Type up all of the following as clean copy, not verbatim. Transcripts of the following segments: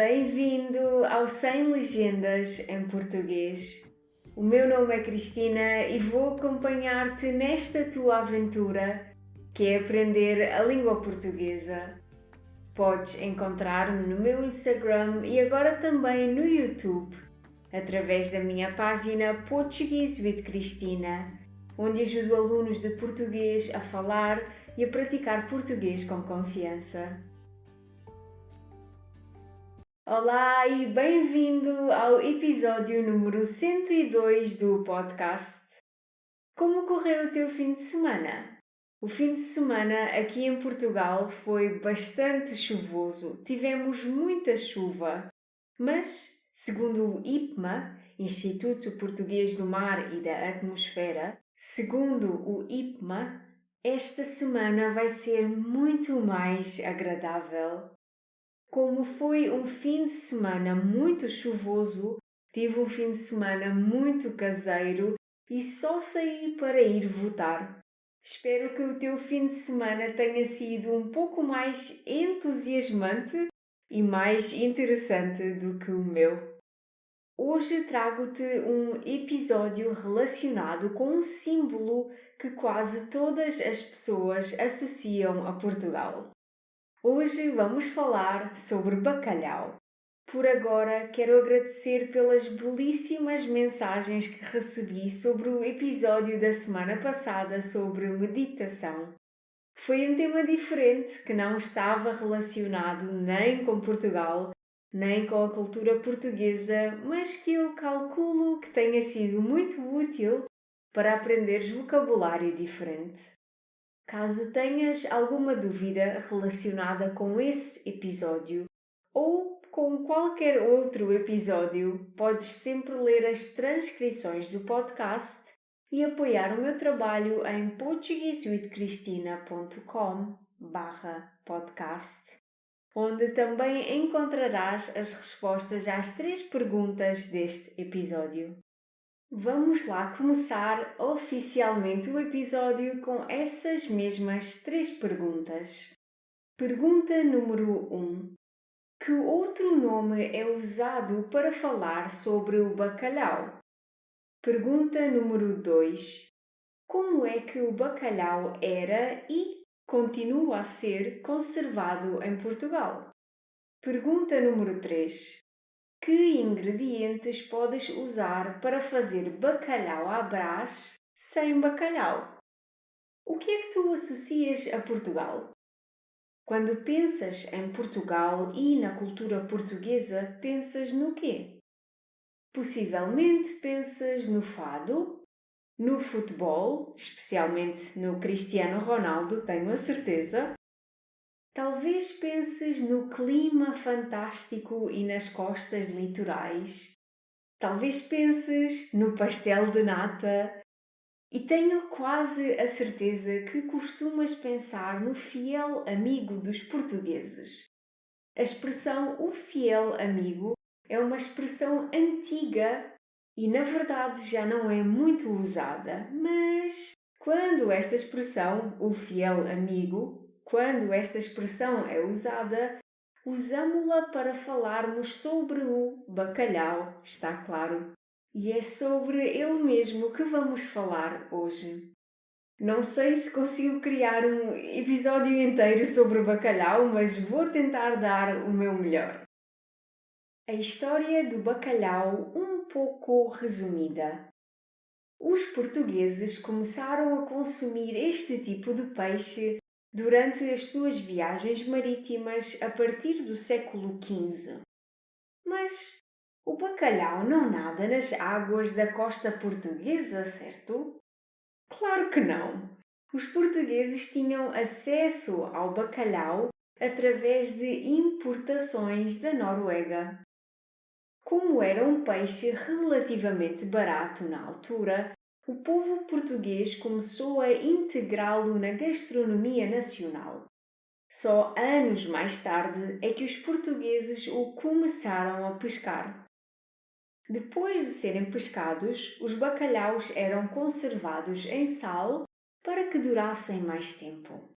Bem-vindo ao Sem Legendas em Português. O meu nome é Cristina e vou acompanhar-te nesta tua aventura, que é aprender a língua portuguesa. Podes encontrar-me no meu Instagram e agora também no YouTube, através da minha página Portuguese with Cristina, onde ajudo alunos de português a falar e a praticar português com confiança. Olá e bem-vindo ao episódio número 102 do podcast. Como correu o teu fim de semana? O fim de semana aqui em Portugal foi bastante chuvoso. Tivemos muita chuva, mas, segundo o IPMA, Instituto Português do Mar e da Atmosfera, esta semana vai ser muito mais agradável. Como foi um fim de semana muito chuvoso, tive um fim de semana muito caseiro e só saí para ir votar. Espero que o teu fim de semana tenha sido um pouco mais entusiasmante e mais interessante do que o meu. Hoje trago-te um episódio relacionado com um símbolo que quase todas as pessoas associam a Portugal. Hoje vamos falar sobre bacalhau. Por agora, quero agradecer pelas belíssimas mensagens que recebi sobre o episódio da semana passada sobre meditação. Foi um tema diferente que não estava relacionado nem com Portugal, nem com a cultura portuguesa, mas que eu calculo que tenha sido muito útil para aprenderes vocabulário diferente. Caso tenhas alguma dúvida relacionada com esse episódio ou com qualquer outro episódio, podes sempre ler as transcrições do podcast e apoiar o meu trabalho em portuguesewithcristina.com/podcast, onde também encontrarás as respostas às 3 perguntas deste episódio. Vamos lá começar oficialmente o episódio com essas mesmas 3 perguntas. Pergunta número 1. Que outro nome é usado para falar sobre o bacalhau? Pergunta número 2. Como é que o bacalhau era e continua a ser conservado em Portugal? Pergunta número 3. Que ingredientes podes usar para fazer bacalhau à Brás sem bacalhau? O que é que tu associas a Portugal? Quando pensas em Portugal e na cultura portuguesa, pensas no quê? Possivelmente pensas no fado, no futebol, especialmente no Cristiano Ronaldo, tenho a certeza. Talvez penses no clima fantástico e nas costas litorais. Talvez penses no pastel de nata. E tenho quase a certeza que costumas pensar no fiel amigo dos portugueses. A expressão o fiel amigo é uma expressão antiga e, na verdade, já não é muito usada, mas quando esta expressão, o fiel amigo, quando esta expressão é usada, usamo-la para falarmos sobre o bacalhau, está claro. E é sobre ele mesmo que vamos falar hoje. Não sei se consigo criar um episódio inteiro sobre bacalhau, mas vou tentar dar o meu melhor. A história do bacalhau um pouco resumida. Os portugueses começaram a consumir este tipo de peixe durante as suas viagens marítimas a partir do século XV. Mas o bacalhau não nada nas águas da costa portuguesa, certo? Claro que não! Os portugueses tinham acesso ao bacalhau através de importações da Noruega. Como era um peixe relativamente barato na altura, o povo português começou a integrá-lo na gastronomia nacional. Só anos mais tarde é que os portugueses o começaram a pescar. Depois de serem pescados, os bacalhaus eram conservados em sal para que durassem mais tempo.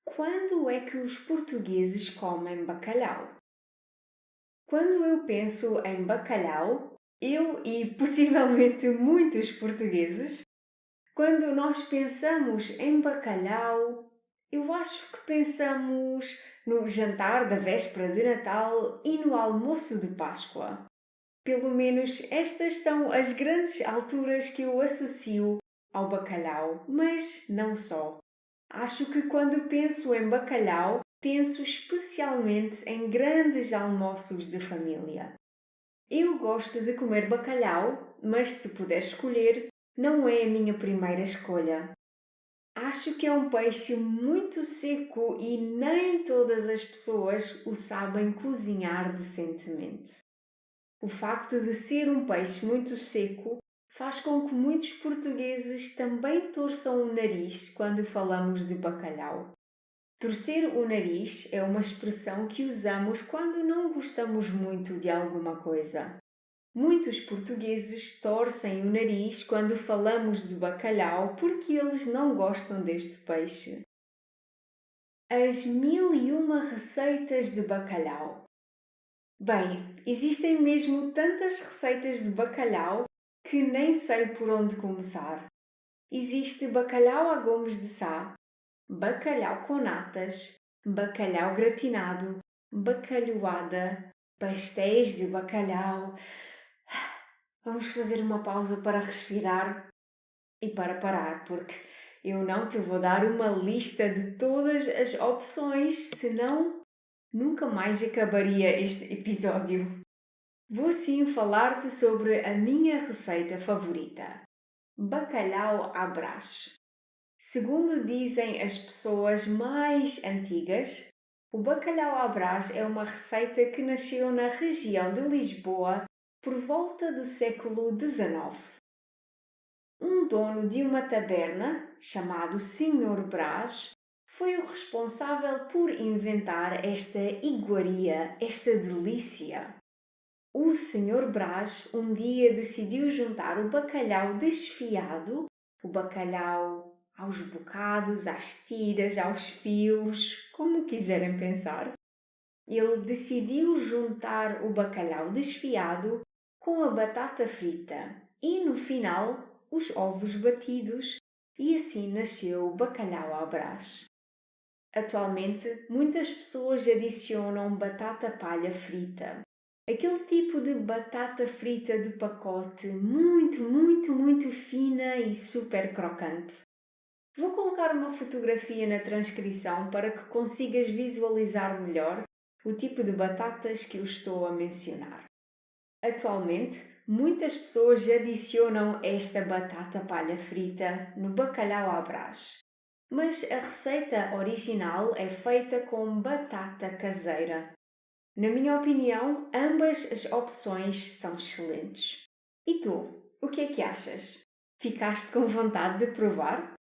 Quando é que os portugueses comem bacalhau? Quando eu penso em bacalhau, eu e possivelmente muitos portugueses, quando nós pensamos em bacalhau, eu acho que pensamos no jantar da véspera de Natal e no almoço de Páscoa. Pelo menos estas são as grandes alturas que eu associo ao bacalhau, mas não só. Acho que quando penso em bacalhau, penso especialmente em grandes almoços de família. Eu gosto de comer bacalhau, mas se puder escolher, não é a minha primeira escolha. Acho que é um peixe muito seco e nem todas as pessoas o sabem cozinhar decentemente. O facto de ser um peixe muito seco faz com que muitos portugueses também torçam o nariz quando falamos de bacalhau. Torcer o nariz é uma expressão que usamos quando não gostamos muito de alguma coisa. Muitos portugueses torcem o nariz quando falamos de bacalhau porque eles não gostam deste peixe. As mil e uma receitas de bacalhau. Bem, existem mesmo tantas receitas de bacalhau que nem sei por onde começar. Existe bacalhau à Gomes de Sá, bacalhau com natas, bacalhau gratinado, bacalhoada, pastéis de bacalhau. Vamos fazer uma pausa para respirar e para parar, porque eu não te vou dar uma lista de todas as opções, senão nunca mais acabaria este episódio. Vou sim falar-te sobre a minha receita favorita: bacalhau à Brás. Segundo dizem as pessoas mais antigas, o bacalhau à Brás é uma receita que nasceu na região de Lisboa por volta do século XIX. Um dono de uma taberna, chamado Senhor Brás, foi o responsável por inventar esta iguaria, esta delícia. O Senhor Brás um dia decidiu juntar o bacalhau desfiado, o bacalhau aos bocados, às tiras, aos fios, como quiserem pensar. Ele decidiu juntar o bacalhau desfiado com a batata frita e, no final, os ovos batidos, e assim nasceu o bacalhau à Brás. Atualmente, muitas pessoas adicionam batata palha frita. Aquele tipo de batata frita de pacote muito fina e super crocante. Vou colocar uma fotografia na transcrição para que consigas visualizar melhor o tipo de batatas que eu estou a mencionar. Atualmente, muitas pessoas adicionam esta batata palha frita no bacalhau à Brás. Mas a receita original é feita com batata caseira. Na minha opinião, ambas as opções são excelentes. E tu, o que é que achas? Ficaste com vontade de provar?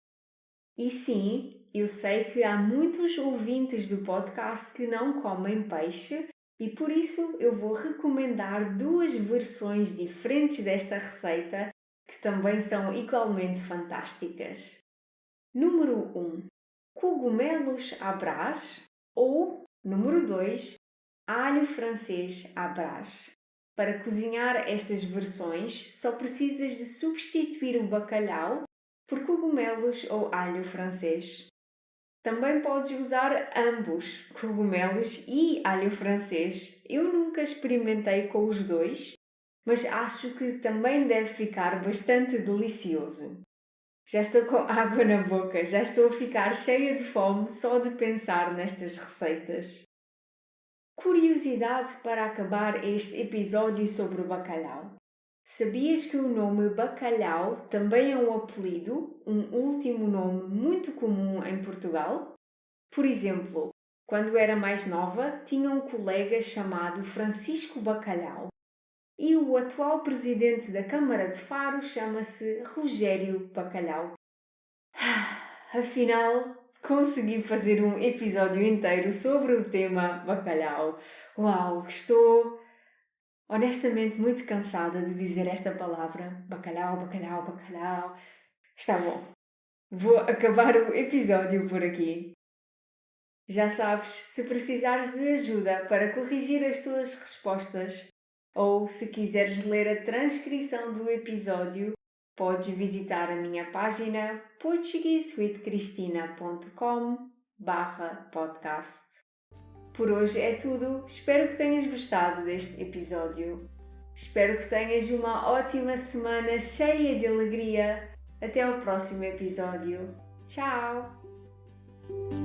E sim, eu sei que há muitos ouvintes do podcast que não comem peixe e por isso eu vou recomendar duas versões diferentes desta receita que também são igualmente fantásticas. Número 1. Cogumelos à Brás ou, número 2, alho francês à Brás. Para cozinhar estas versões, só precisas de substituir o bacalhau por cogumelos ou alho francês. Também podes usar ambos, cogumelos e alho francês. Eu nunca experimentei com os dois, mas acho que também deve ficar bastante delicioso. Já estou com água na boca, já estou a ficar cheia de fome só de pensar nestas receitas. Curiosidade para acabar este episódio sobre o bacalhau. Sabias que o nome bacalhau também é um apelido, um último nome muito comum em Portugal? Por exemplo, quando era mais nova, tinha um colega chamado Francisco Bacalhau e o atual presidente da Câmara de Faro chama-se Rogério Bacalhau. Afinal, consegui fazer um episódio inteiro sobre o tema bacalhau. Uau, estou honestamente muito cansada de dizer esta palavra. Bacalhau, bacalhau, bacalhau. Está bom. Vou acabar o episódio por aqui. Já sabes, se precisares de ajuda para corrigir as tuas respostas ou se quiseres ler a transcrição do episódio, podes visitar a minha página portuguesewithcristina.com/podcast. Por hoje é tudo, espero que tenhas gostado deste episódio. Espero que tenhas uma ótima semana cheia de alegria. Até ao próximo episódio. Tchau!